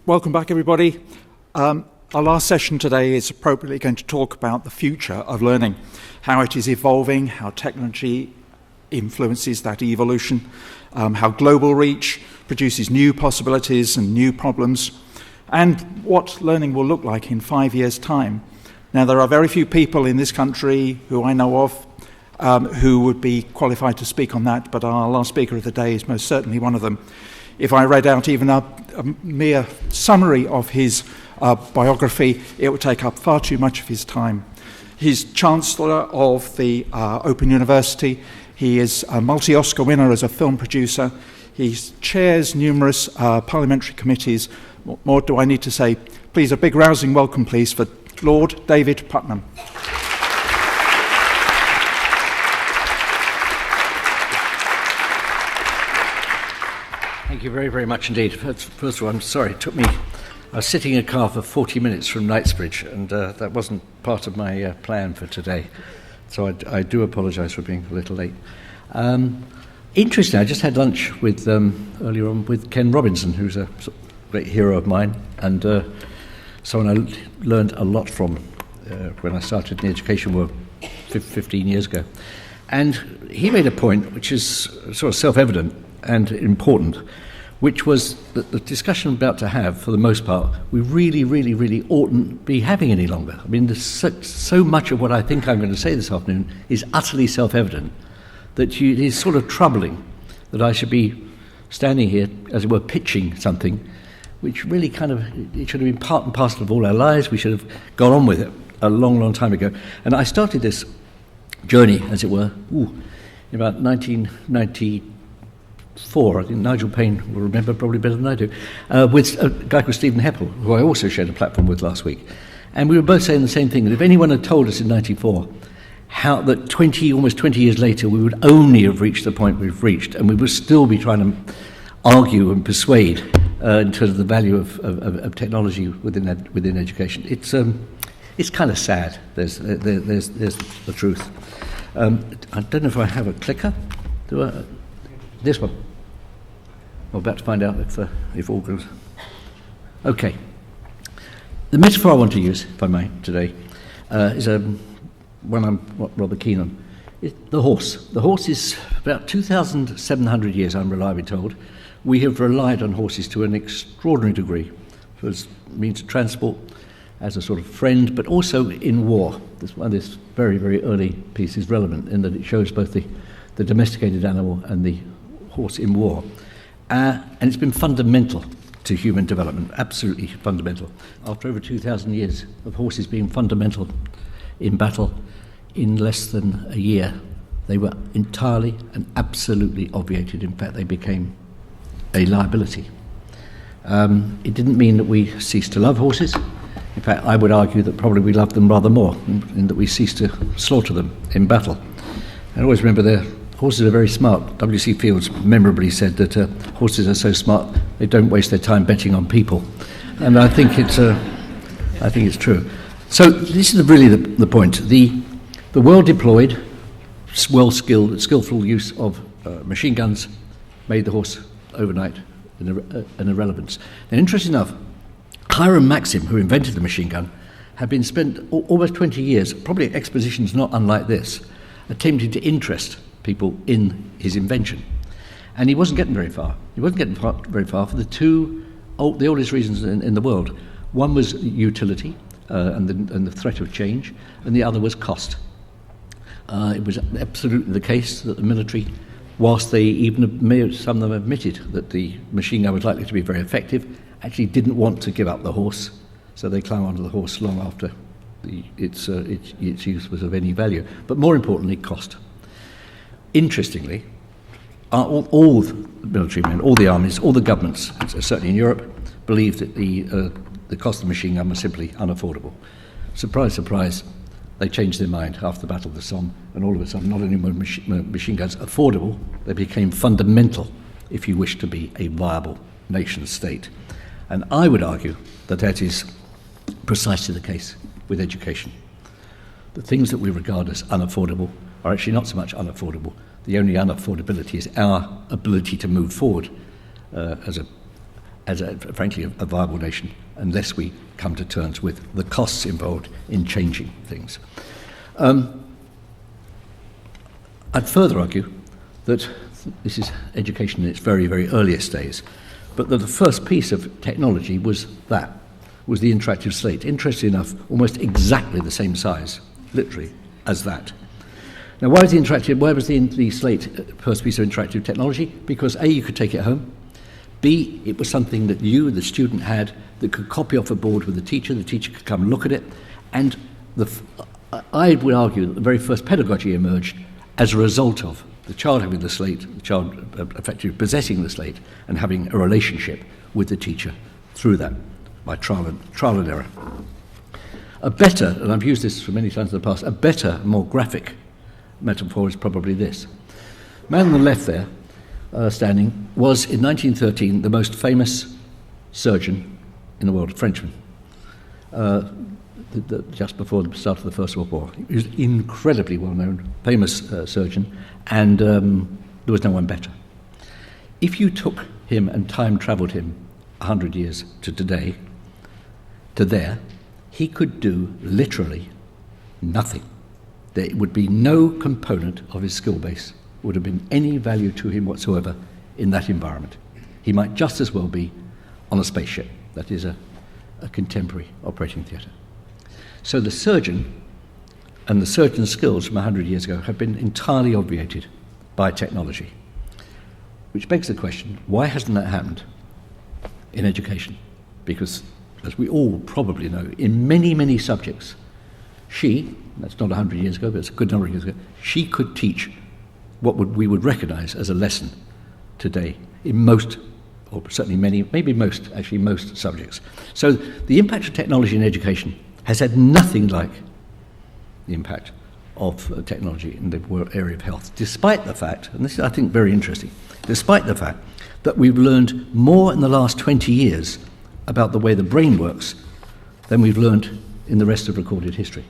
Welcome back, everybody. Our last session today is appropriately going to talk about the future of learning, how it is evolving, how technology influences that evolution, how global reach produces new possibilities and new problems, and what learning will look like in 5 years' time. Now, there are very few people in this country who I know of who would be qualified to speak on that, but our last speaker of the day is most certainly one of them. If I read out even a mere summary of his biography, it would take up far too much of his time. He's Chancellor of the Open University. He is a multi-Oscar winner as a film producer. He chairs numerous parliamentary committees. What more do I need to say? Please, a big rousing welcome, please, for Lord David Puttnam. Thank you very, very much indeed. First of all, I'm sorry, I was sitting in a car for 40 minutes from Knightsbridge, and that wasn't part of my plan for today. So I do apologise for being a little late. Interesting, I just had lunch with earlier on with Ken Robinson, who's a great hero of mine, and someone I learned a lot from when I started in the education world 15 years ago. And he made a point which is sort of self-evident and important, which was that the discussion I'm about to have, for the most part, we really, really, really oughtn't be having any longer. I mean, there's so much of what I think I'm going to say this afternoon is utterly self-evident that it is sort of troubling that I should be standing here, as it were, pitching something which really it should have been part and parcel of all our lives. We should have gone on with it a long, long time ago. And I started this journey, as it were, in about 1994. I think Nigel Payne will remember probably better than I do, with a guy called Stephen Heppel, who I also shared a platform with last week. And we were both saying the same thing, that if anyone had told us in 94 how that almost 20 years later we would only have reached the point we've reached, and we would still be trying to argue and persuade in terms of the value of technology within education, it's kind of sad. There's the truth. I don't know if I have a clicker. This one. We're about to find out if all goes. Okay. The metaphor I want to use, if I may, today, is one I'm rather keen on. The horse. The horse is about 2,700 years, I'm reliably told. We have relied on horses to an extraordinary degree as means of transport, as a sort of friend, but also in war. This very, very early piece is relevant in that it shows both the domesticated animal and the horse in war. And it's been fundamental to human development, absolutely fundamental. After over 2,000 years of horses being fundamental in battle, in less than a year, they were entirely and absolutely obviated. In fact, they became a liability. It didn't mean that we ceased to love horses. In fact, I would argue that probably we love them rather more, in that we ceased to slaughter them in battle. And always remember horses are very smart. W.C. Fields memorably said that horses are so smart they don't waste their time betting on people, and I think it's true. So this is really the point. The well-deployed, skillful use of machine guns made the horse overnight an irrelevance. And interesting enough, Hiram Maxim, who invented the machine gun, had been spent almost 20 years, probably at expositions not unlike this, attempting to interest people in his invention. And he wasn't getting very far. He wasn't getting very far for the oldest reasons in the world. One was utility and the threat of change, and the other was cost. It was absolutely the case that the military, whilst some of them admitted that the machine gun was likely to be very effective, actually didn't want to give up the horse, so they clung onto the horse long after its use was of any value. But more importantly, cost. Interestingly, all the military men, all the armies, all the governments, certainly in Europe, believed that the cost of the machine gun was simply unaffordable. Surprise, surprise, they changed their mind after the Battle of the Somme, and all of a sudden, not only were machine guns affordable, they became fundamental if you wish to be a viable nation state. And I would argue that is precisely the case with education. The things that we regard as unaffordable are actually not so much unaffordable. The only unaffordability is our ability to move forward as as, frankly, a viable nation unless we come to terms with the costs involved in changing things. I'd further argue that this is education in its very, very earliest days, but that the first piece of technology was the interactive slate. Interestingly enough, almost exactly the same size, literally, as that. Now, why was the slate first piece of interactive technology? Because A, you could take it home. B, it was something that you, the student, had that could copy off a board with the teacher could come and look at it, and I would argue that the very first pedagogy emerged as a result of the child having the slate, the child effectively possessing the slate and having a relationship with the teacher through that, by trial and error. A better, and I've used this for many times in the past, a better, more graphic metaphor is probably this. The man on the left there, standing, was in 1913 the most famous surgeon in the world, a Frenchman, just before the start of the First World War. He was an incredibly well-known, famous surgeon, and there was no one better. If you took him and time-travelled him 100 years to today, to there, he could do literally nothing. There would be no component of his skill base would have been any value to him whatsoever in that environment. He might just as well be on a spaceship. That is a contemporary operating theatre. So the surgeon and the surgeon's skills from 100 years ago have been entirely obviated by technology. Which begs the question, why hasn't that happened in education? Because, as we all probably know, in many, many subjects, she, that's not 100 years ago, but it's a good number of years ago, she could teach what we would recognise as a lesson today in most, or certainly many, maybe most, actually most subjects. So the impact of technology in education has had nothing like the impact of technology in the area of health, despite the fact, and this is, I think, very interesting, despite the fact that we've learned more in the last 20 years about the way the brain works than we've learned in the rest of recorded history.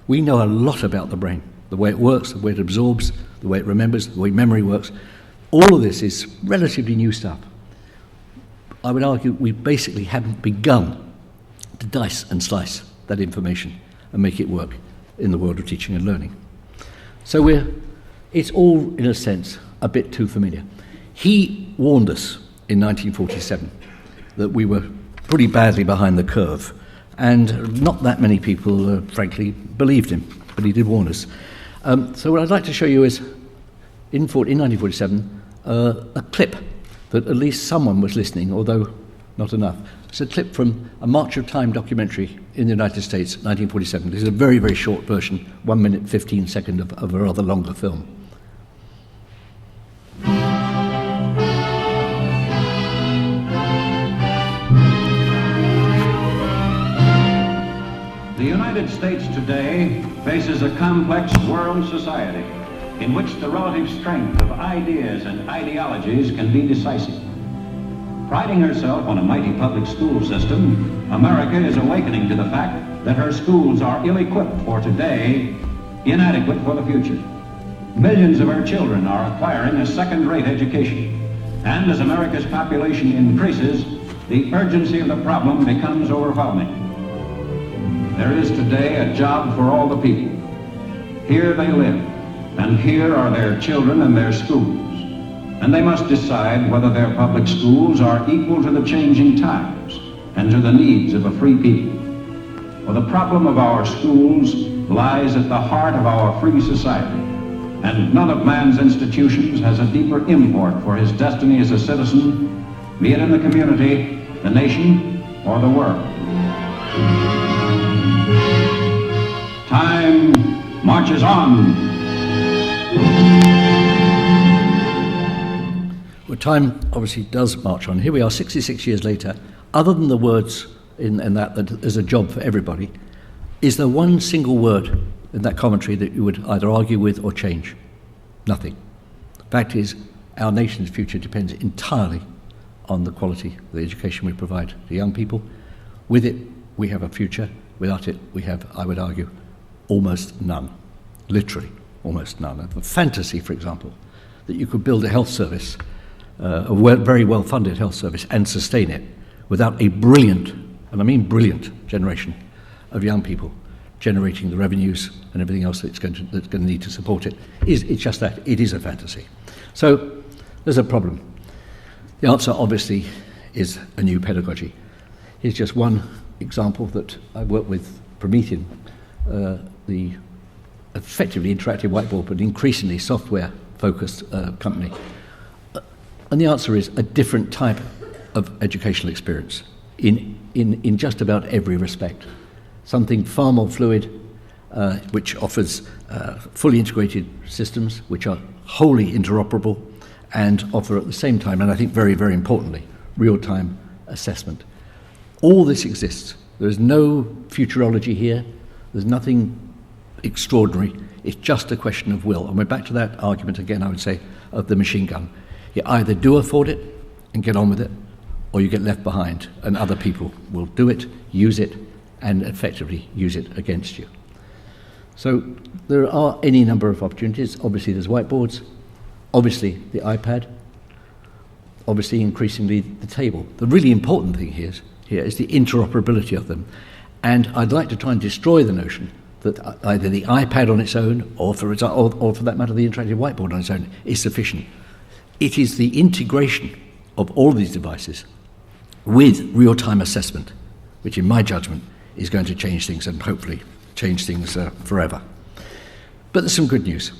We know a lot about the brain, the way it works, the way it absorbs, the way it remembers, the way memory works. All of this is relatively new stuff. I would argue we basically haven't begun to dice and slice that information and make it work in the world of teaching and learning. So it's all, in a sense, a bit too familiar. He warned us in 1947 that we were pretty badly behind the curve, and not that many people, frankly, believed him, but he did warn us. So what I'd like to show you is, in 1947, a clip that at least someone was listening, although not enough. It's a clip from a March of Time documentary in the United States, 1947. This is a very, very short version, 1 minute, 15 seconds of a rather longer film. The United States today faces a complex world society in which the relative strength of ideas and ideologies can be decisive. Priding herself on a mighty public school system, America is awakening to the fact that her schools are ill-equipped for today, inadequate for the future. Millions of our children are acquiring a second-rate education, and as America's population increases, the urgency of the problem becomes overwhelming. There is today a job for all the people. Here they live, and here are their children and their schools. And they must decide whether their public schools are equal to the changing times and to the needs of a free people. For the problem of our schools lies at the heart of our free society, and none of man's institutions has a deeper import for his destiny as a citizen, be it in the community, the nation, or the world. Time marches on. Well, time obviously does march on. Here we are 66 years later. Other than the words in that there's a job for everybody, is there one single word in that commentary that you would either argue with or change? Nothing. The fact is, our nation's future depends entirely on the quality of the education we provide to young people. With it, we have a future. Without it, we have, I would argue, almost none. Literally, almost none. A fantasy, for example, that you could build a health service, very well-funded health service, and sustain it without a brilliant, and I mean brilliant, generation of young people generating the revenues and everything else that's going to need to support it. It's just that. It is a fantasy. So there's a problem. The answer, obviously, is a new pedagogy. Here's just one example that I work with Promethean, the effectively interactive whiteboard, but increasingly software-focused company. And the answer is a different type of educational experience in just about every respect. Something far more fluid, which offers fully integrated systems, which are wholly interoperable, and offer at the same time, and I think very, very importantly, real-time assessment. All this exists. There is no futurology here. There's nothing extraordinary. It's just a question of will. And we're back to that argument again, I would say, of the machine gun. You either do afford it and get on with it, or you get left behind, and other people will do it, use it, and effectively use it against you. So there are any number of opportunities. Obviously, there's whiteboards. Obviously, the iPad. Obviously, increasingly, the table. The really important thing here is the interoperability of them. And I'd like to try and destroy the notion that either the iPad on its own, or for that matter, the interactive whiteboard on its own, is sufficient. It is the integration of all of these devices with real-time assessment, which, in my judgment, is going to change things and hopefully change things forever. But there's some good news.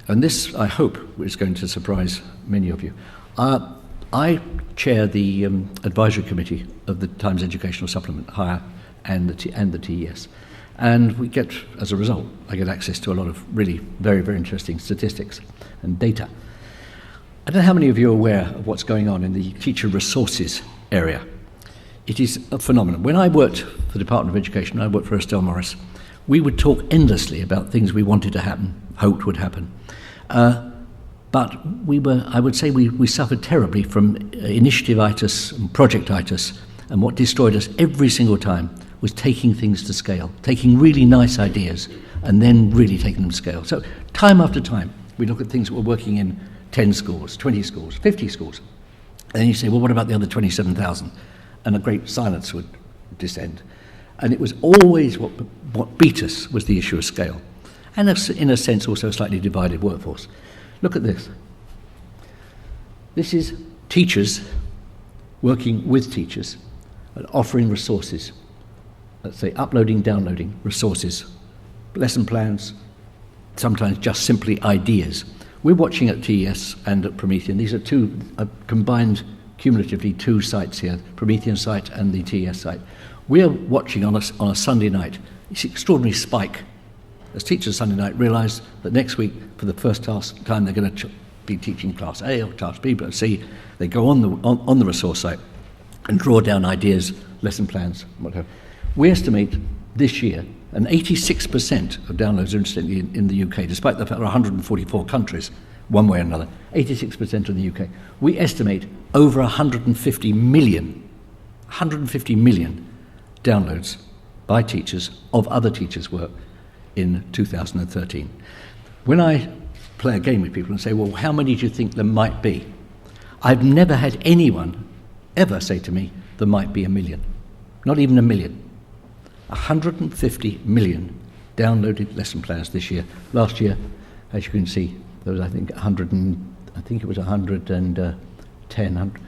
And this, I hope, is going to surprise many of you. I chair the advisory committee of the Times Educational Supplement, Higher, and the TES. And we get, as a result, I get access to a lot of really very, very interesting statistics and data. I don't know how many of you are aware of what's going on in the teacher resources area. It is a phenomenon. When I worked for the Department of Education, I worked for Estelle Morris, we would talk endlessly about things we wanted to happen, hoped would happen. But I would say we suffered terribly from initiative-itis and project-itis, and what destroyed us every single time was taking things to scale, taking really nice ideas and then really taking them to scale. So time after time, we look at things that were working in 10 schools, 20 schools, 50 schools. And then you say, well, what about the other 27,000? And a great silence would descend. And it was always what beat us was the issue of scale. And in a sense, also a slightly divided workforce. Look at this. This is teachers working with teachers and offering resources. Let's say uploading, downloading resources, lesson plans, sometimes just simply ideas. We're watching at TES and at Promethean. These are two combined, cumulatively, two sites here, Promethean site and the TES site. We're watching on a Sunday night this extraordinary spike as teachers Sunday night realise that next week, for the first time, they're going to be teaching class A or class B, but C. They go on the resource site and draw down ideas, lesson plans, whatever. We estimate this year, and 86% of downloads are incidentally in the UK, despite the fact there are 144 countries, one way or another, 86% in the UK. We estimate over 150 million downloads by teachers of other teachers' work in 2013. When I play a game with people and say, well, how many do you think there might be? I've never had anyone ever say to me, there might be 1 million. Not even 1 million. 150 million downloaded lesson plans this year. Last year, as you can see, there was, I think, 110.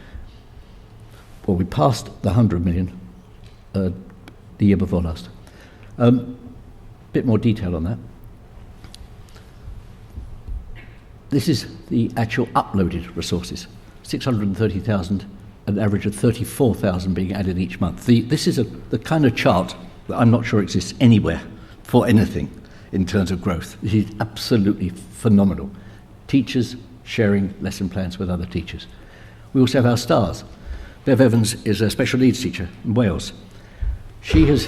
Well, we passed the 100 million the year before last. Bit more detail on that. This is the actual uploaded resources. 630,000, an average of 34,000 being added each month. This is the kind of chart that I'm not sure exists anywhere for anything in terms of growth. This is absolutely phenomenal. Teachers sharing lesson plans with other teachers. We also have our stars. Bev Evans is a special needs teacher in Wales. She has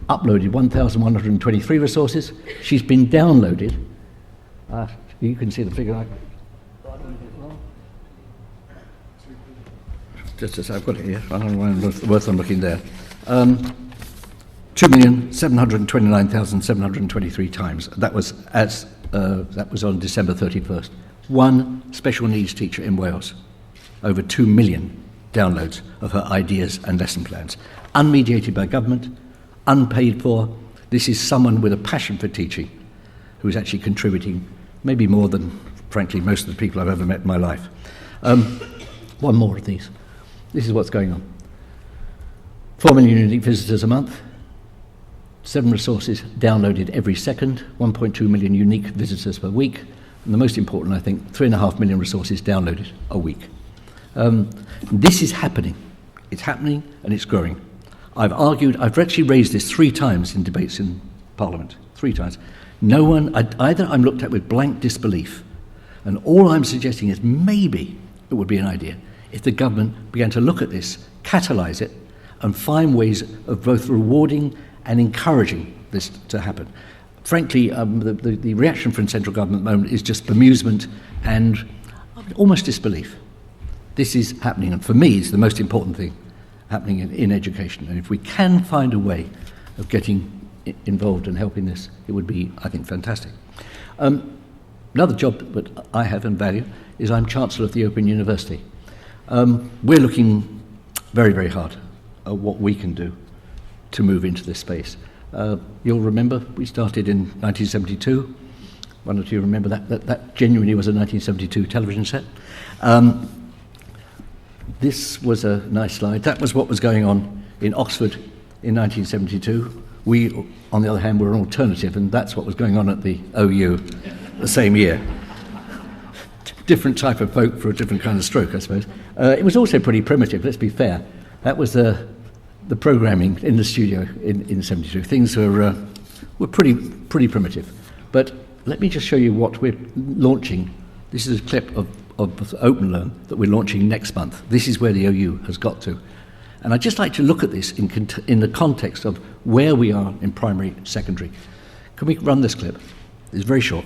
uploaded 1,123 resources. She's been downloaded. You can see the figure. Just as I've got it here. I don't know worth I'm looking there. 2,729,723 times. That was on December 31st. One special needs teacher in Wales. Over 2 million downloads of her ideas and lesson plans. Unmediated by government, unpaid for. This is someone with a passion for teaching who is actually contributing maybe more than, frankly, most of the people I've ever met in my life. One more of these. This is what's going on. 4 million unique visitors a month, 7 resources downloaded every second, 1.2 million unique visitors per week, and the most important, I think, 3.5 million resources downloaded a week. This is happening. It's happening and it's growing. I've actually raised this 3 times in debates in Parliament, 3 times. No one, either I'm looked at with blank disbelief, and all I'm suggesting is maybe it would be an idea if the government began to look at this, catalyse it, and find ways of both rewarding and encouraging this to happen. Frankly, the reaction from central government at the moment is just bemusement and almost disbelief. This is happening, and for me, it's the most important thing happening in education. And if we can find a way of getting involved and helping this, it would be, I think, fantastic. Another job that I have and value is I'm Chancellor of the Open University. We're looking very, very hard at what we can do to move into this space. You'll remember we started in 1972. One or two remember that genuinely was a 1972 television set. This was a nice slide. That was what was going on in Oxford in 1972. We, on the other hand, were an alternative, and that's what was going on at the OU the same year. Different type of folk for a different kind of stroke, I suppose. It was also pretty primitive, let's be fair. That was the programming in the studio in 72. Things were pretty primitive. But let me just show you what we're launching. This is a clip of Open Learn that we're launching next month. This is where the OU has got to. And I'd just like to look at this in the context of where we are in primary, secondary. Can we run this clip? It's very short.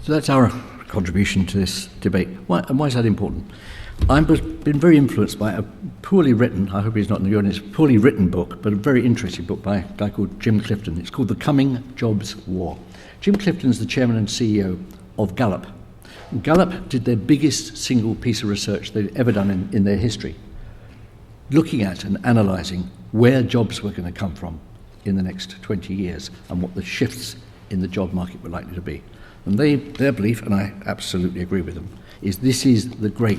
So that's our contribution to this debate. Why is that important? I've been very influenced by a poorly written, I hope he's not in the audience, poorly written book, but a very interesting book by a guy called Jim Clifton. It's called The Coming Jobs War. Jim Clifton's the chairman and CEO of Gallup. Gallup did their biggest single piece of research they've ever done in their history, looking at and analysing where jobs were going to come from in the next 20 years and what the shifts in the job market were likely to be. And their belief, and I absolutely agree with them, is this is the great,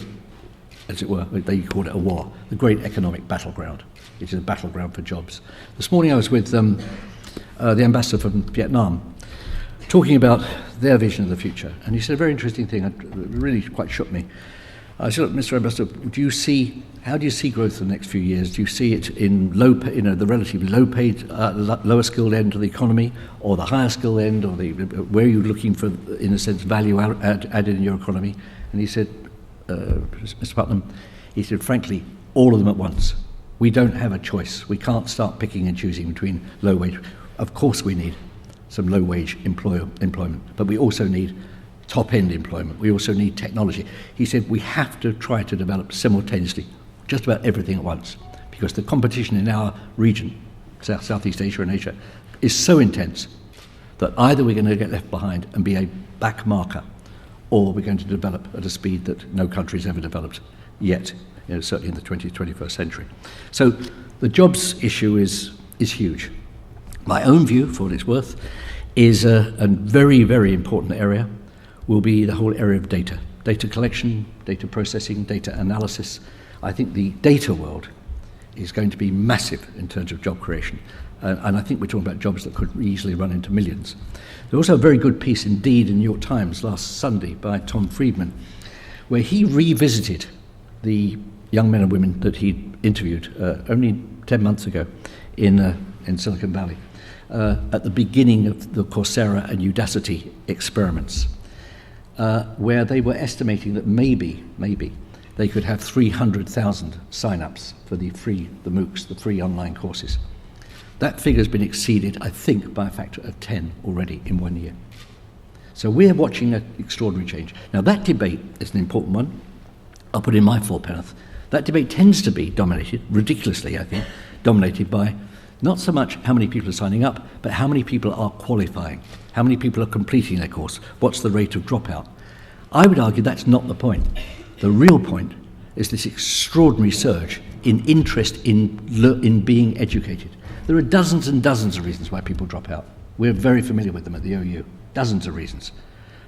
as it were, they called it a war, the great economic battleground. It is a battleground for jobs. This morning I was with the ambassador from Vietnam, talking about their vision of the future. And he said a very interesting thing that really quite shook me. I said, look, Mr. Ambassador, how do you see growth in the next few years? Do you see it in the relatively low-paid, lower skilled end of the economy, or the higher skilled end, or where are you looking for, in a sense, value added in your economy? And he said, Mr. Puttnam, he said, frankly, all of them at once. We don't have a choice. We can't start picking and choosing between low wage. Of course we need some low wage employment, but we also need top-end employment. We also need technology. He said we have to try to develop simultaneously just about everything at once, because the competition in our region Southeast Asia and Asia, is so intense that either we're going to get left behind and be a back marker, or we're going to develop at a speed that no country's ever developed yet, certainly in the 20th, 21st century. So the jobs issue is huge. My own view, for what it's worth, is a very, very important area will be the whole area of data. Data collection, data processing, data analysis. I think the data world is going to be massive in terms of job creation. And I think we're talking about jobs that could easily run into millions. There's also a very good piece indeed in New York Times last Sunday by Tom Friedman, where he revisited the young men and women that he interviewed only 10 months ago in Silicon Valley, at the beginning of the Coursera and Udacity experiments, where they were estimating that maybe they could have 300,000 sign-ups for the MOOCs, the free online courses. That figure's been exceeded, I think, by a factor of 10 already in 1 year. So we're watching an extraordinary change. Now that debate is an important one. I'll put in my fourpenneth. That debate tends to be dominated, ridiculously I think, dominated by not so much how many people are signing up, but how many people are qualifying, how many people are completing their course, what's the rate of dropout. I would argue that's not the point. The real point is this extraordinary surge in interest in being educated. There are dozens and dozens of reasons why people drop out. We're very familiar with them at the OU, dozens of reasons.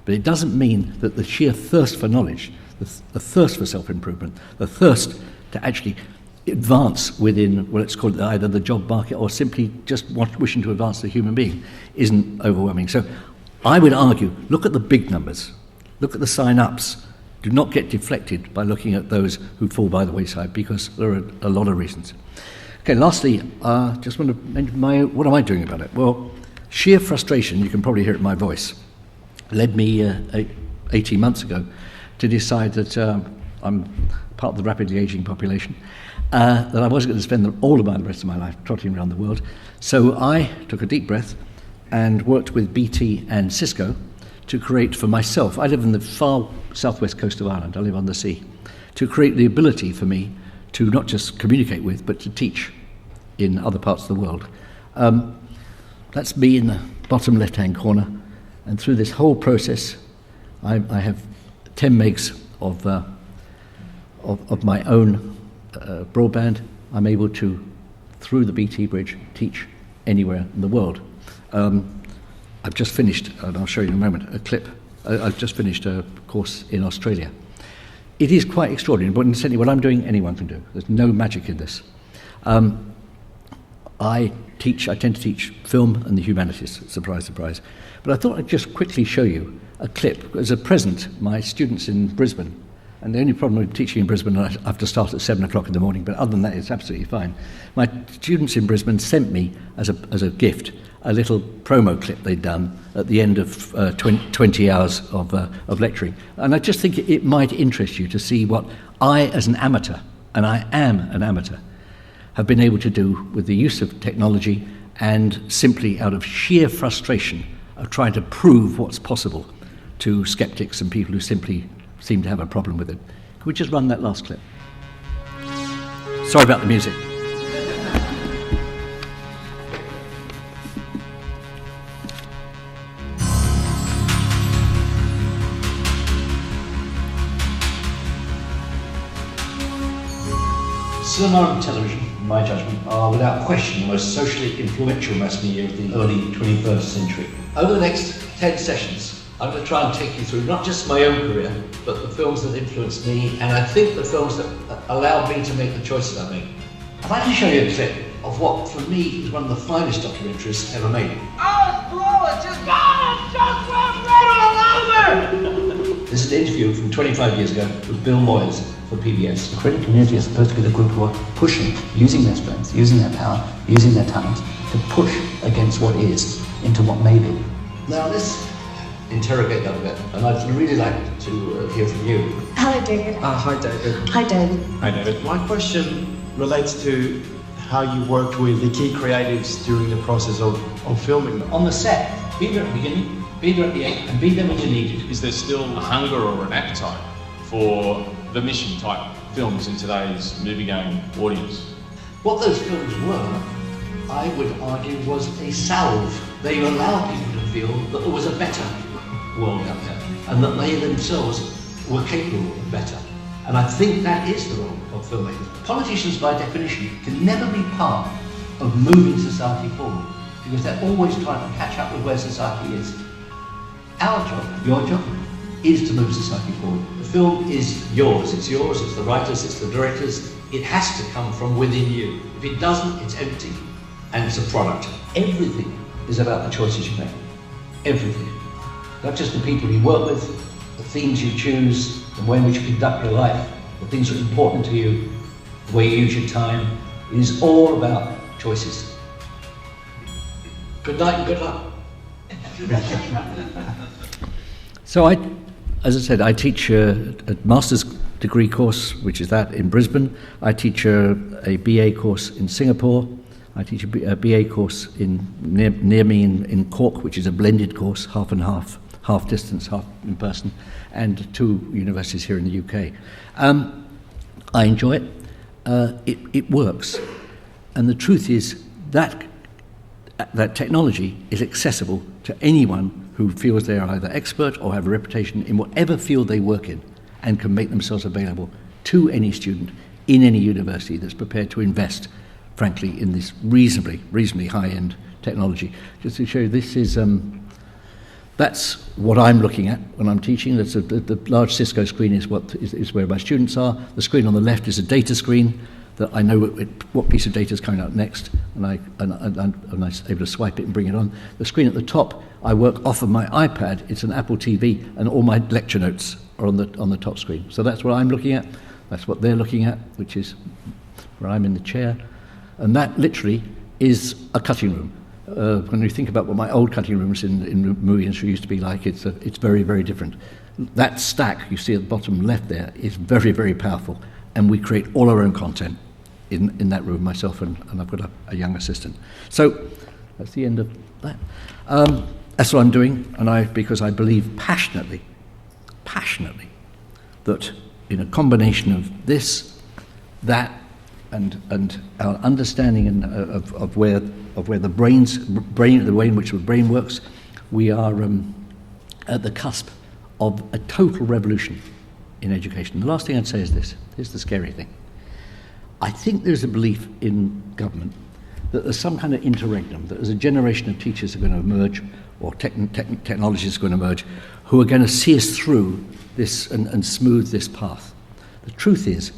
But it doesn't mean that the sheer thirst for knowledge, the thirst for self-improvement, the thirst to actually advance within, well, let's call it either the job market or simply just wishing to advance the human being, isn't overwhelming. So I would argue, look at the big numbers, look at the sign-ups. Do not get deflected by looking at those who fall by the wayside, because there are a lot of reasons. Okay, lastly, just want to mention what am I doing about it? Well, sheer frustration, you can probably hear it in my voice, led me 18 months ago to decide that I'm part of the rapidly aging population, that I wasn't going to spend all of the rest of my life trotting around the world. So I took a deep breath and worked with BT and Cisco to create for myself, I live in the far southwest coast of Ireland, I live on the sea, to create the ability for me to not just communicate with, but to teach in other parts of the world. That's me in the bottom left-hand corner, and through this whole process, I have 10 megs of my own broadband. I'm able to, through the BT bridge, teach anywhere in the world. I've just finished, and I'll show you in a moment, a clip. I've just finished a course in Australia. It is quite extraordinary, but essentially what I'm doing, anyone can do. There's no magic in this. I tend to teach film and the humanities, surprise, surprise. But I thought I'd just quickly show you a clip. As a present, my students in Brisbane, and the only problem with teaching in Brisbane, I have to start at 7 o'clock in the morning, but other than that, it's absolutely fine. My students in Brisbane sent me, as a gift, a little promo clip they'd done at the end of 20 hours of lecturing. And I just think it might interest you to see what I, as an amateur, and I am an amateur, have been able to do with the use of technology and simply out of sheer frustration of trying to prove what's possible to skeptics and people who simply seem to have a problem with it. Can we just run that last clip? Sorry about the music. Cinema and television, in my judgment, are without question the most socially influential mass media of the early 21st century. Over the next 10 sessions, I'm going to try and take you through not just my own career, but the films that influenced me, and I think the films that allowed me to make the choices I made. I'd like to show you a clip of what, for me, is one of the finest documentaries ever made. This is an interview from 25 years ago with Bill Moyers for PBS. The creative community is supposed to be the group who are pushing, using their strengths, using their power, using their talent to push against what is into what may be. Now let's interrogate that a bit, and I'd really like to hear from you. Hello, David. Hi, David. Hi, David. Hi, David. My question relates to how you worked with the key creatives during the process of filming. On the set, be there at the beginning, be there at the end, and be there when you need it. Is there still a hunger or an appetite for the mission type films in today's movie-going audience? What those films were I would argue, was a salve. They allowed people to feel that there was a better world out there, and that they themselves were capable of better. And I think that is the role of filmmakers. Politicians, by definition, can never be part of moving society forward, because they're always trying to catch up with where society is. Our job, your job, is to move society forward. The film is yours, it's the writers, it's the directors. It has to come from within you. If it doesn't, it's empty, and it's a product. Everything is about the choices you make. Everything. Not just the people you work with, the themes you choose, the way in which you conduct your life, the things that are important to you, the way you use your time. It is all about choices. Good night and good luck. So as I said, I teach a master's degree course, which is that in Brisbane. I teach a BA course in Singapore. I teach a BA course near me in Cork, which is a blended course, half and half distance, half in person, and 2 universities here in the UK. I enjoy it. It works. And the truth is that technology is accessible to anyone who feels they are either expert or have a reputation in whatever field they work in, and can make themselves available to any student in any university that's prepared to invest, frankly, in this reasonably high-end technology. Just to show you, this is that's what I'm looking at when I'm teaching. That's the large Cisco screen is where my students are. The screen on the left is a data screen that I know what piece of data is coming out next, and I'm able to swipe it and bring it on. The screen at the top, I work off of my iPad. It's an Apple TV, and all my lecture notes are on the top screen. So that's what I'm looking at. That's what they're looking at, which is where I'm in the chair. And that literally is a cutting room. When you think about what my old cutting rooms in the movie industry used to be like, it's very, very different. That stack you see at the bottom left there is very, very powerful. And we create all our own content in that room, myself and I've got a young assistant. So that's the end of that. That's what I'm doing, and because I believe passionately, that in a combination of this, that, and our understanding of where the the way in which the brain works, we are at the cusp of a total revolution in education. The last thing I'd say is this. Here's the scary thing. I think there's a belief in government that there's some kind of interregnum, that there's a generation of teachers are going to emerge, or technologists are going to emerge, who are going to see us through this and smooth this path. The truth is,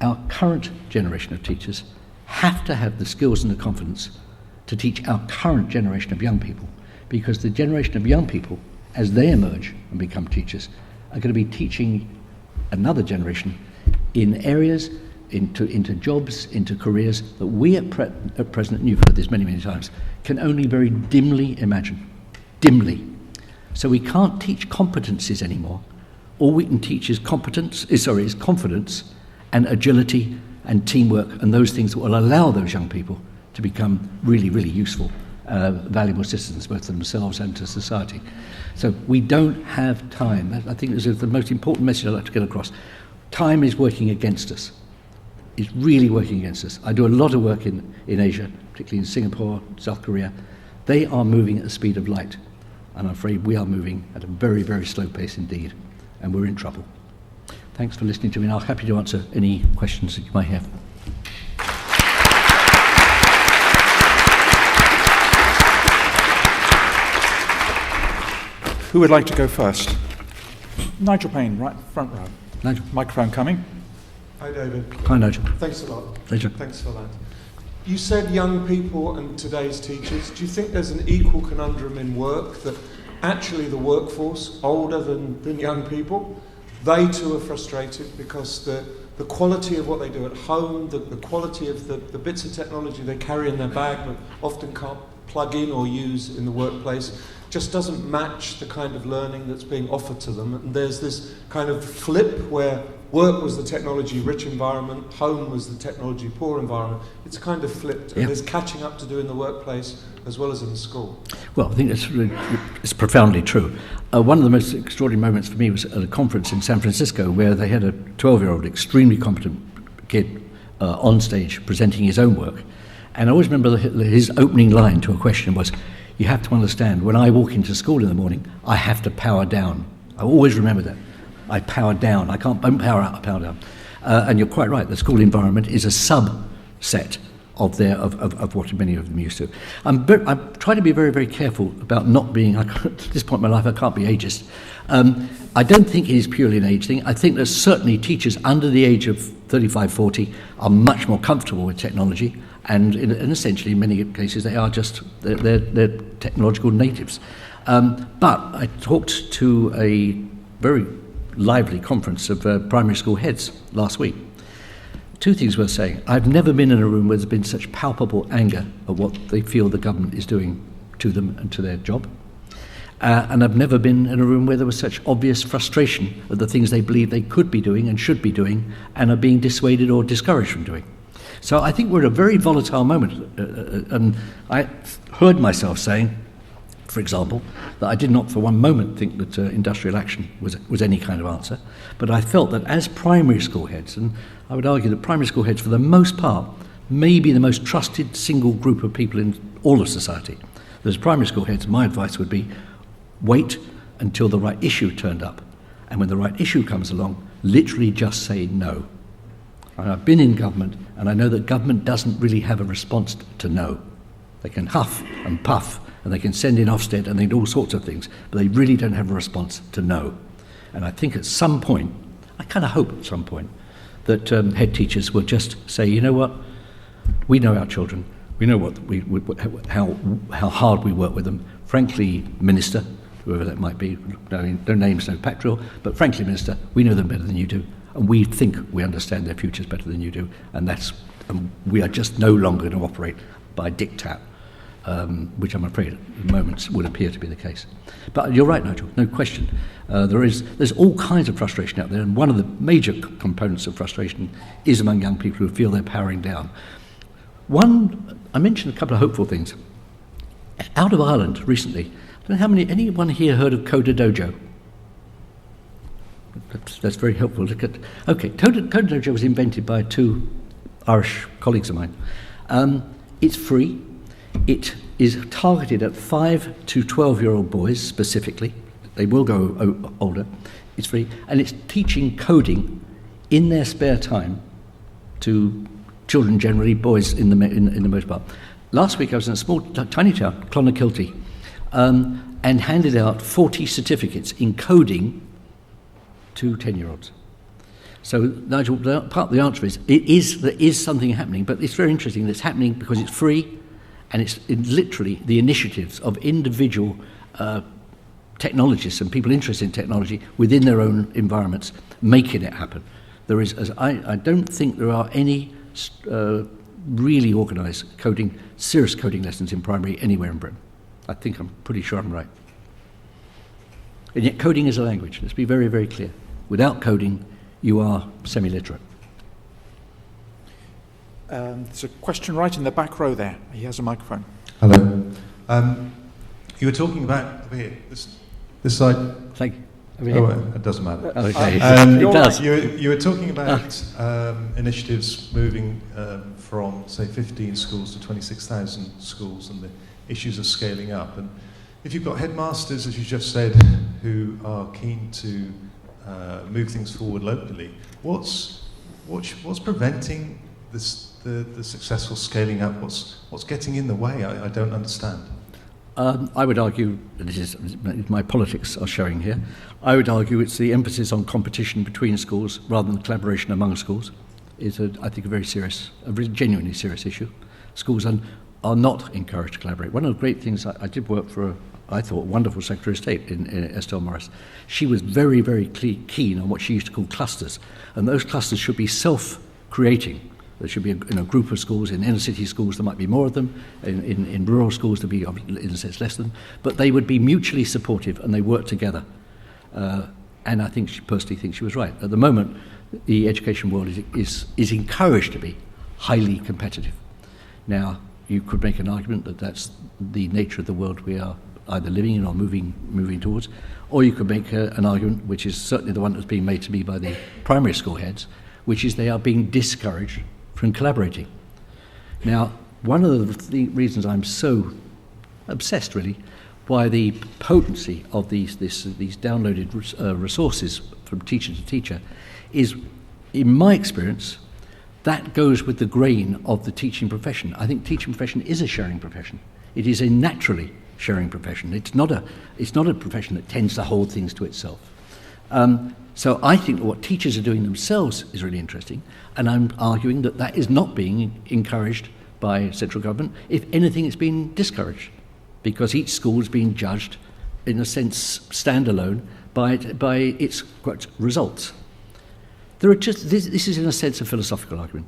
our current generation of teachers have to have the skills and the confidence to teach our current generation of young people, because the generation of young people, as they emerge and become teachers, are going to be teaching another generation in areas, into jobs, into careers that we at present, and you've heard this many, many times, can only very dimly imagine. Dimly. So we can't teach competencies anymore. All we can teach is confidence and agility and teamwork and those things that will allow those young people to become really, really useful, valuable citizens, both to themselves and to society. So we don't have time. I think this is the most important message I'd like to get across. Time is working against us. It's really working against us. I do a lot of work in Asia, particularly in Singapore, South Korea. They are moving at the speed of light. And I'm afraid we are moving at a very, very slow pace indeed. And we're in trouble. Thanks for listening to me, and I'm happy to answer any questions that you might have. Who would like to go first? Nigel Payne, right front row. Nigel. Microphone coming. Hi, David. Hi, Nigel. Thanks a lot. Pleasure. Thanks for that. You said young people and today's teachers. Do you think there's an equal conundrum in work that actually the workforce, older than young people, they too are frustrated because the quality of what they do at home, the quality of the bits of technology they carry in their bag but often can't plug in or use in the workplace just doesn't match the kind of learning that's being offered to them. And there's this kind of flip where work was the technology-rich environment, home was the technology-poor environment. It's kind of flipped, and there's catching up to do in the workplace as well as in the school. Well, I think it's profoundly true. One of the most extraordinary moments for me was at a conference in San Francisco where they had a 12-year-old extremely competent kid on stage presenting his own work. And I always remember his opening line to a question was, you have to understand, when I walk into school in the morning, I have to power down. I always remember that. I power down. I don't power up, I power down. And you're quite right, the school environment is a subset of what many of them used to. I'm trying to be very, very careful about not being, at this point in my life, I can't be ageist. I don't think it is purely an age thing. I think that certainly teachers under the age of 35, 40 are much more comfortable with technology, and essentially in many cases they are just, they're technological natives. But I talked to a very lively conference of primary school heads last week. Two things worth saying. I've never been in a room where there's been such palpable anger at what they feel the government is doing to them and to their job. And I've never been in a room where there was such obvious frustration at the things they believe they could be doing and should be doing and are being dissuaded or discouraged from doing. So I think we're at a very volatile moment. And I heard myself saying, for example, that I did not for one moment think that industrial action was any kind of answer. But I felt that as primary school heads, and I would argue that primary school heads for the most part may be the most trusted single group of people in all of society. As primary school heads, my advice would be wait until the right issue turned up. And when the right issue comes along, literally just say no. And I've been in government, and I know that government doesn't really have a response to no. They can huff and puff, and they can send in Ofsted and they do all sorts of things, but they really don't have a response to no. And I think at some point, I kind of hope at some point, that head teachers will just say, you know what, we know our children, we know how hard we work with them. Frankly, Minister, whoever that might be, no names, no patrial, but frankly, Minister, we know them better than you do, and we think we understand their futures better than you do, and we are just no longer going to operate by diktat, which I'm afraid at the moment would appear to be the case. But you're right, Nigel, no question. There's all kinds of frustration out there, and one of the major components of frustration is among young people who feel they're powering down. I mentioned a couple of hopeful things. Out of Ireland recently, I don't know how anyone here heard of Coder Dojo? That's very helpful. Coder Dojo was invented by two Irish colleagues of mine. It's free. It is targeted at 5 to 12-year-old boys specifically. They will go older. It's free. And it's teaching coding in their spare time to children generally, boys in the most part. Last week I was in a small, tiny town, Clonakilty, and handed out 40 certificates in coding to 10-year-olds. So, Nigel, part of the answer is, there is something happening, but it's very interesting that it's happening because it's free, and it's literally the initiatives of individual technologists and people interested in technology within their own environments making it happen. I don't think there are any really organised serious coding lessons in primary anywhere in Britain. I'm pretty sure I'm right. And yet coding is a language. Let's be very, very clear. Without coding, you are semi-literate. There's a question right in the back row there. He has a microphone. Hello. You were talking about over here, this side. Thank you. It doesn't matter. Okay. It does. You were talking about initiatives moving from, say, 15 schools to 26,000 schools and the issues of scaling up. And if you've got headmasters, as you just said, who are keen to move things forward locally, what's preventing the successful scaling up? What's getting in the way? I don't understand. I would argue, and this is my politics are showing here, I would argue it's the emphasis on competition between schools rather than collaboration among schools is, I think, a very genuinely serious issue. Schools are not encouraged to collaborate. One of the great things, I did work for I thought, wonderful Secretary of State in Estelle Morris. She was very, very keen on what she used to call clusters, and those clusters should be self-creating. There should be a group of schools. In inner city schools there might be more of them, in rural schools there would be in a sense less of them, but they would be mutually supportive and they work together. And I personally think she was right. At the moment the education world is encouraged to be highly competitive. Now you could make an argument that that's the nature of the world we are either living in or moving towards, or you could make an argument, which is certainly the one that's being made to me by the primary school heads, which is they are being discouraged from collaborating. Now, one of the reasons I'm so obsessed, really, by the potency of these downloaded resources from teacher to teacher is, in my experience, that goes with the grain of the teaching profession. I think teaching profession is a sharing profession. It is a naturally sharing profession. It's not a profession that tends to hold things to itself. So I think that what teachers are doing themselves is really interesting, and I'm arguing that that is not being encouraged by central government. If anything, it's being discouraged, because each school is being judged, in a sense, standalone by its quote, results. There are just this is in a sense a philosophical argument.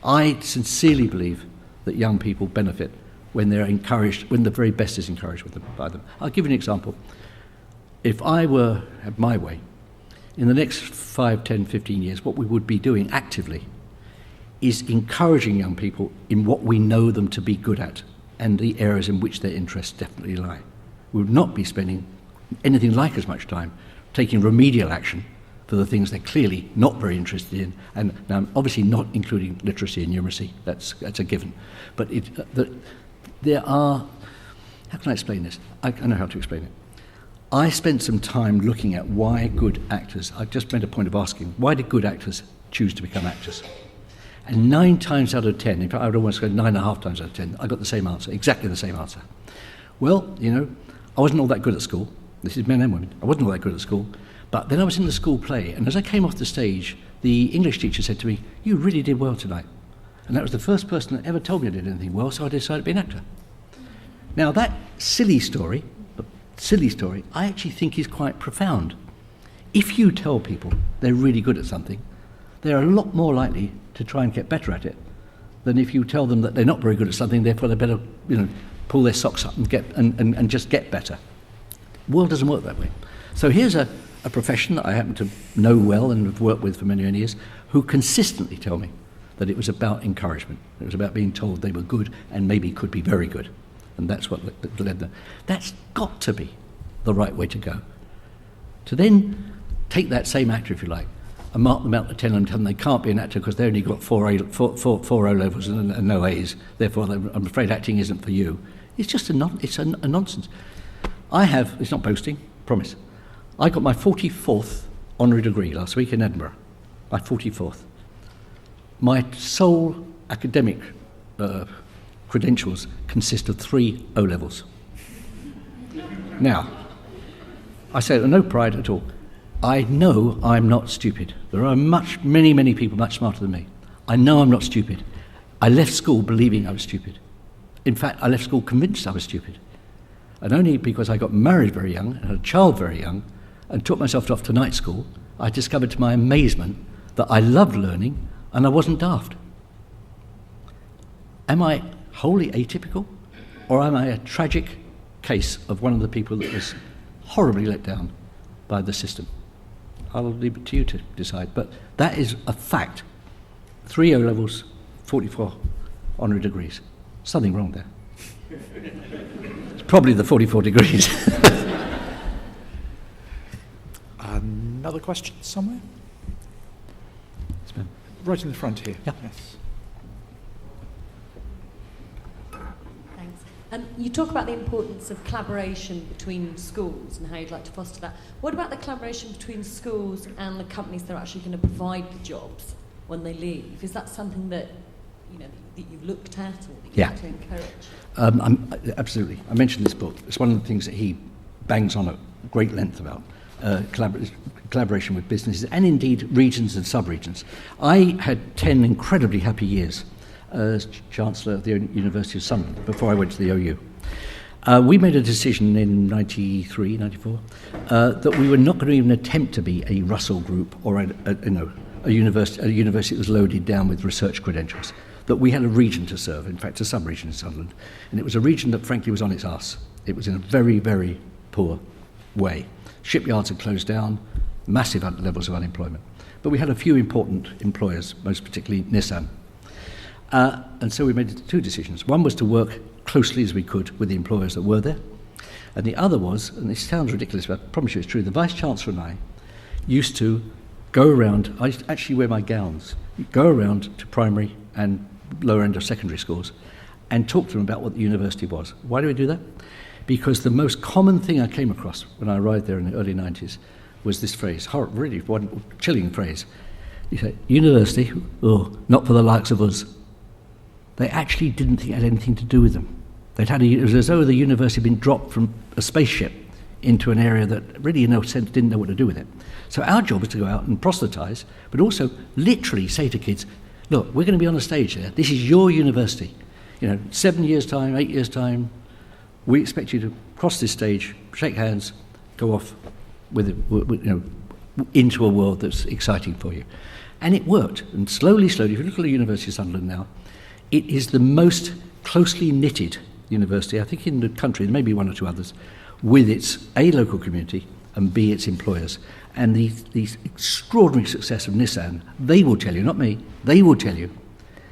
I sincerely believe that young people benefit when they're encouraged, when the very best is encouraged by them. I'll give you an example. If I were had my way, in the next 5, 10, 15 years, what we would be doing actively is encouraging young people in what we know them to be good at and the areas in which their interests definitely lie. We would not be spending anything like as much time taking remedial action for the things they're clearly not very interested in, and now I'm obviously not including literacy and numeracy, that's a given. But there are, how can I explain this? I know how to explain it. I spent some time looking at why good actors, I just made a point of asking, why did good actors choose to become actors? And 9 times out of 10, in fact I would almost go 9.5 times out of 10, I got the same answer, exactly the same answer. Well, you know, I wasn't all that good at school. This is men and women. I wasn't all that good at school. But then I was in the school play, and as I came off the stage, the English teacher said to me, "You really did well tonight." And that was the first person that ever told me I did anything well, so I decided to be an actor. Now that silly story, I actually think is quite profound. If you tell people they're really good at something, they're a lot more likely to try and get better at it than if you tell them that they're not very good at something, therefore they better, pull their socks up and get and just get better. The world doesn't work that way. So here's a profession that I happen to know well and have worked with for many, many years, who consistently tell me that it was about encouragement. It was about being told they were good and maybe could be very good. And that's what led them. That's got to be the right way to go. To then take that same actor, if you like, and mark them out to 10 and tell them they can't be an actor because they only got four O-levels and no A's, therefore I'm afraid acting isn't for you. It's just a nonsense. It's not boasting, promise. I got my 44th honorary degree last week in Edinburgh, my 44th. My sole academic credentials consist of 3 O-levels. Now, I say it with no pride at all. I know I'm not stupid. There are many people much smarter than me. I know I'm not stupid. I left school believing I was stupid. In fact, I left school convinced I was stupid. And only because I got married very young and had a child very young and took myself off to night school, I discovered to my amazement that I loved learning and I wasn't daft. Am I wholly atypical, or am I a tragic case of one of the people that was horribly let down by the system? I'll leave it to you to decide, but that is a fact. 3 O-levels, 44 honorary degrees. Something wrong there. It's probably the 44 degrees. Another question somewhere? Right in the front here. Yeah. Yes. Thanks. You talk about the importance of collaboration between schools and how you'd like to foster that. What about the collaboration between schools and the companies that are actually going to provide the jobs when they leave? Is that something that that you've looked at or that you want to encourage? Absolutely. I mentioned this book. It's one of the things that he bangs on at great length about. Collaboration with businesses and indeed regions and sub-regions. I had 10 incredibly happy years as Chancellor of the University of Sunderland before I went to the OU. We made a decision in 93, 94 that we were not going to even attempt to be a Russell Group or a university that was loaded down with research credentials, that we had a region to serve, in fact a sub-region in Sunderland, and it was a region that frankly was on its arse. It was in a very, very poor way. Shipyards had closed down, massive levels of unemployment. But we had a few important employers, most particularly Nissan. And so we made 2 decisions. One was to work closely as we could with the employers that were there. And the other was, and this sounds ridiculous, but I promise you it's true, the Vice-Chancellor and I used to go around, I used to actually wear my gowns, go around to primary and lower end of secondary schools and talk to them about what the university was. Why do we do that? Because the most common thing I came across when I arrived there in the early 90s was this phrase, really one chilling phrase. You say, university, oh, not for the likes of us. They actually didn't think it had anything to do with them. It was as though the university had been dropped from a spaceship into an area that really, in no sense, didn't know what to do with it. So our job is to go out and proselytise, but also literally say to kids, look, we're going to be on a stage there. This is your university. 7 years' time, 8 years' time, we expect you to cross this stage, shake hands, go off into a world that's exciting for you. And it worked. And slowly, if you look at the University of Sunderland now, it is the most closely knitted university, I think, in the country, there may be one or two others, with its A, local community, and B, its employers. And the extraordinary success of Nissan, they will tell you, not me, they will tell you,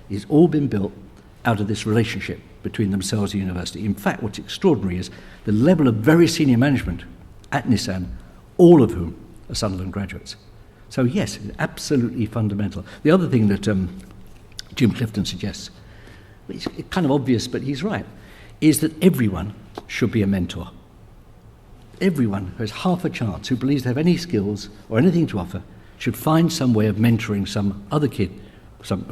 it's all been built out of this relationship between themselves and the university. In fact, what's extraordinary is the level of very senior management at Nissan, all of whom are Sunderland graduates. So yes, it's absolutely fundamental. The other thing that Jim Clifton suggests, it's kind of obvious, but he's right, is that everyone should be a mentor. Everyone who has half a chance, who believes they have any skills or anything to offer, should find some way of mentoring some other kid,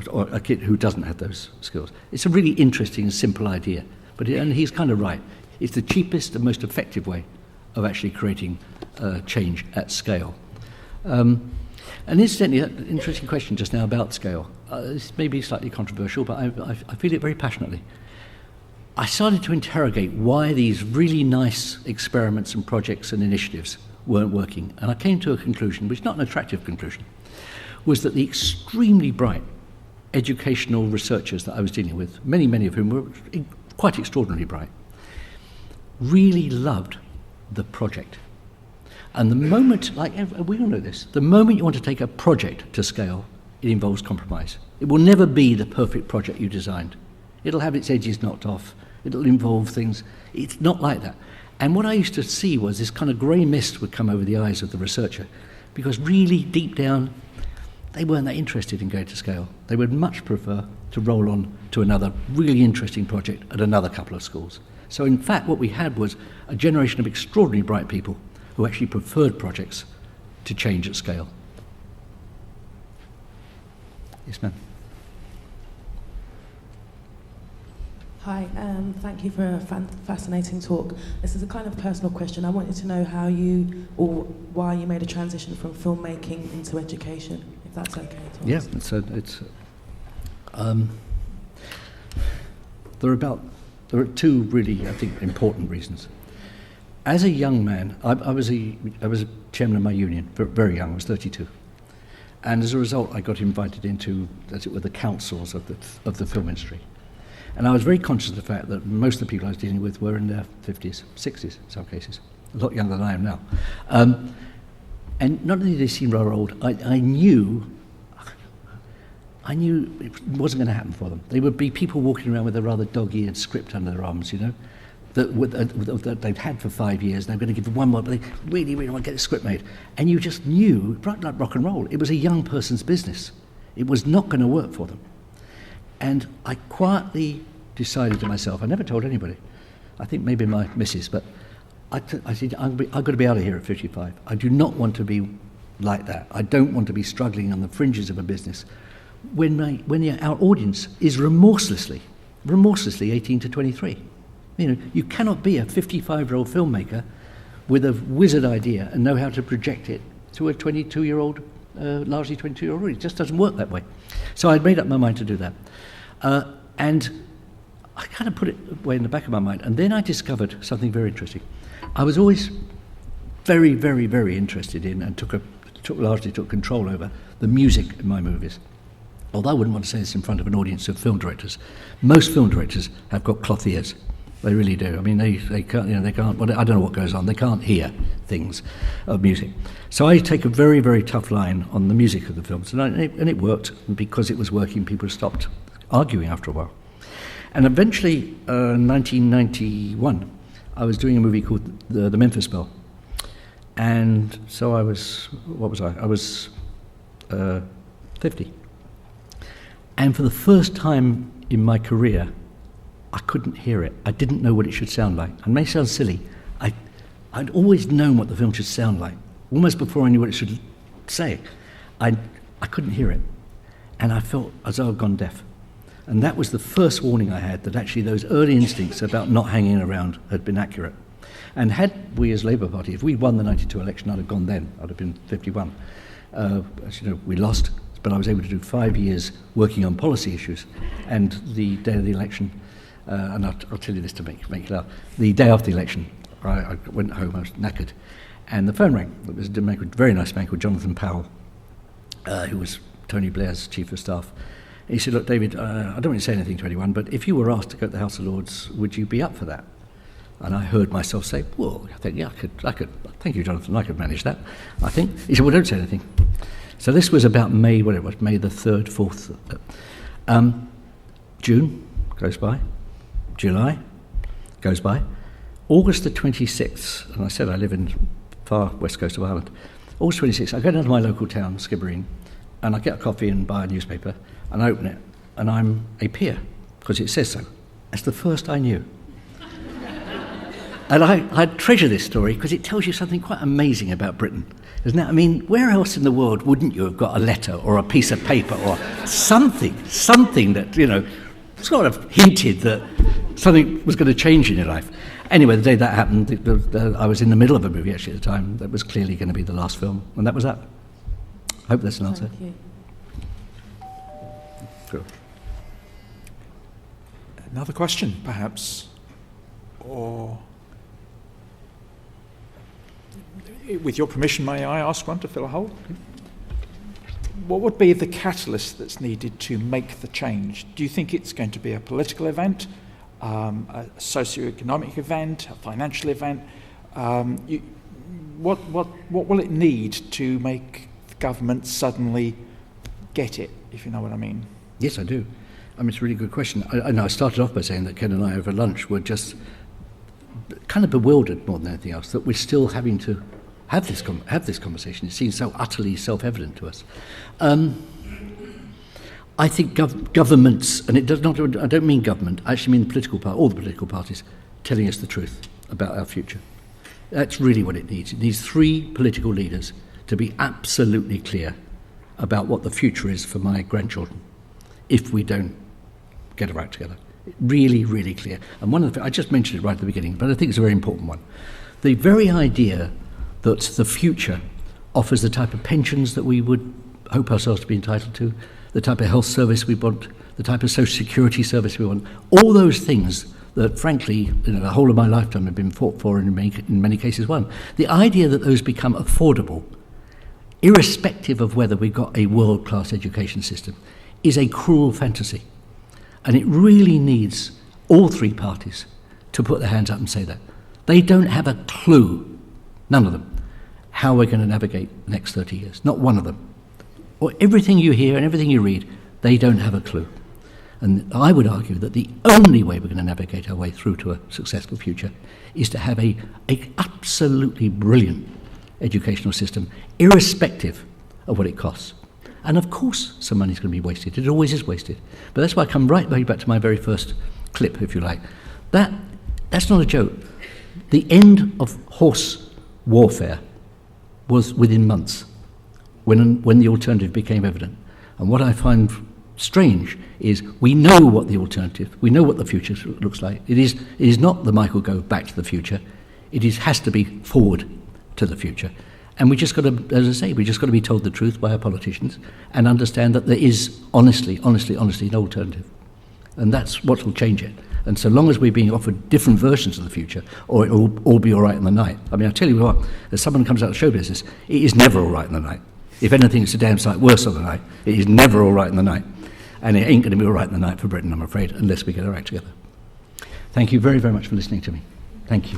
or a kid who doesn't have those skills. It's a really interesting and simple idea, and he's kind of right. It's the cheapest and most effective way of actually creating change at scale. And incidentally, an interesting question just now about scale. This may be slightly controversial, but I feel it very passionately. I started to interrogate why these really nice experiments and projects and initiatives weren't working, and I came to a conclusion, which is not an attractive conclusion, was that the extremely bright educational researchers that I was dealing with, many of whom were quite extraordinarily bright, really loved the project. And the moment, we all know this, the moment you want to take a project to scale, it involves compromise. It will never be the perfect project you designed. It'll have its edges knocked off. It'll involve things. It's not like that. And what I used to see was this kind of grey mist would come over the eyes of the researcher, because really deep down, they weren't that interested in going to scale. They would much prefer to roll on to another really interesting project at another couple of schools. So in fact, what we had was a generation of extraordinarily bright people who actually preferred projects to change at scale. Yes, ma'am. Hi, thank you for a fascinating talk. This is a kind of personal question. I wanted to know how you, or why you made a transition from filmmaking into education, if that's okay. Yeah, there are two really, I think, important reasons. As a young man, I was a chairman of my union, very young, I was 32. And as a result, I got invited into, as it were, the councils of the film industry. And I was very conscious of the fact that most of the people I was dealing with were in their 50s, 60s in some cases, a lot younger than I am now. And not only did they seem rather old, I knew it wasn't going to happen for them. They would be people walking around with a rather dog-eared script under their arms, that they'd had for 5 years, and they're going to give them one more, but they really want to get the script made. And you just knew, right like rock and roll, it was a young person's business. It was not going to work for them. And I quietly decided to myself, I never told anybody, I think maybe my missus, but I said, I've got to be out of here at 55. I do not want to be like that. I don't want to be struggling on the fringes of a business when our audience is remorselessly 18 to 23. You cannot be a 55-year-old filmmaker with a wizard idea and know how to project it to a 22-year-old, largely 22-year-old. It just doesn't work that way. So I'd made up my mind to do that. And I kind of put it away in the back of my mind. And then I discovered something very interesting. I was always very, very, very interested in, and largely took control over, the music in my movies. Although I wouldn't want to say this in front of an audience of film directors. Most film directors have got cloth ears. They really do. I mean, they can't, they can't, well, I don't know what goes on. They can't hear things of music. So I take a very, very tough line on the music of the films. And it worked. And because it was working, people stopped arguing after a while. And eventually, 1991, I was doing a movie called The Memphis Belle. And so I was, what was I? I was 50. And for the first time in my career, I couldn't hear it. I didn't know what it should sound like. It may sound silly. I'd always known what the film should sound like, almost before I knew what it should say. I couldn't hear it. And I felt as though I'd gone deaf. And that was the first warning I had, that actually those early instincts about not hanging around had been accurate. And had we as Labour Party, if we'd won the 92 election, I'd have gone then. I'd have been 51. As you know, we lost, but I was able to do 5 years working on policy issues. And the day of the election, and I'll tell you this to make you laugh, the day after the election, I went home, I was knackered, and the phone rang. It was a very nice man called Jonathan Powell, who was Tony Blair's chief of staff. He said, look, David, I don't want to say anything to anyone, but if you were asked to go to the House of Lords, would you be up for that? And I heard myself say, well, I think, yeah, I could, thank you, Jonathan, I could manage that, I think. He said, well, don't say anything. So this was about May the 3rd, 4th. June goes by, July goes by, August the 26th, and I said I live in far west coast of Ireland. August 26th, I go down to my local town, Skibbereen, and I get a coffee and buy a newspaper, and I open it, and I'm a peer, because it says so. That's the first I knew. And I treasure this story because it tells you something quite amazing about Britain, isn't it? I mean, where else in the world wouldn't you have got a letter or a piece of paper or something that, you know, sort of hinted that something was going to change in your life? Anyway, the day that happened, I was in the middle of a movie actually at the time that was clearly going to be the last film, and that was that. I hope that's an answer. Thank you. Cool. Another question, perhaps, or with your permission, may I ask one to fill a hole? What would be the catalyst that's needed to make the change? Do you think it's going to be a political event, a socio-economic event, a financial event? What will it need to make the government suddenly get it, if you know what I mean? Yes, I do. I mean, it's a really good question. I started off by saying that Ken and I over lunch were just kind of bewildered more than anything else, that we're still having to have this conversation. It seems so utterly self-evident to us. I think governments, and I don't mean government, I actually mean all the political parties, telling us the truth about our future. That's really what it needs. It needs 3 political leaders to be absolutely clear about what the future is for my grandchildren if we don't get our act together. Really, really clear. And one of the, I just mentioned it right at the beginning, but I think it's a very important one. The very idea that the future offers the type of pensions that we would hope ourselves to be entitled to, the type of health service we want, the type of social security service we want, all those things that, frankly, the whole of my lifetime have been fought for and in many cases won. The idea that those become affordable, irrespective of whether we've got a world-class education system, is a cruel fantasy. And it really needs all 3 parties to put their hands up and say that. They don't have a clue, none of them, how we're going to navigate the next 30 years. Not one of them. Or everything you hear and everything you read, they don't have a clue. And I would argue that the only way we're going to navigate our way through to a successful future is to have a absolutely brilliant educational system, irrespective of what it costs. And of course some money's going to be wasted. It always is wasted. But that's why I come right back to my very first clip, if you like. That's not a joke. The end of horse warfare was within months when the alternative became evident. And what I find strange is we know what the alternative, we know what the future looks like. It is not the Michael Gove back to the future. It has to be forward to the future. And we just got to, as I say, we just got to be told the truth by our politicians and understand that there is honestly an alternative. And that's what will change it. And so long as we're being offered different versions of the future, or it will all be all right in the night. I mean, I tell you what, as someone comes out of show business, it is never all right in the night. If anything, it's a damn sight worse on the night. It is never all right in the night. And it ain't going to be all right in the night for Britain, I'm afraid, unless we get our act together. Thank you very, very much for listening to me. Thank you.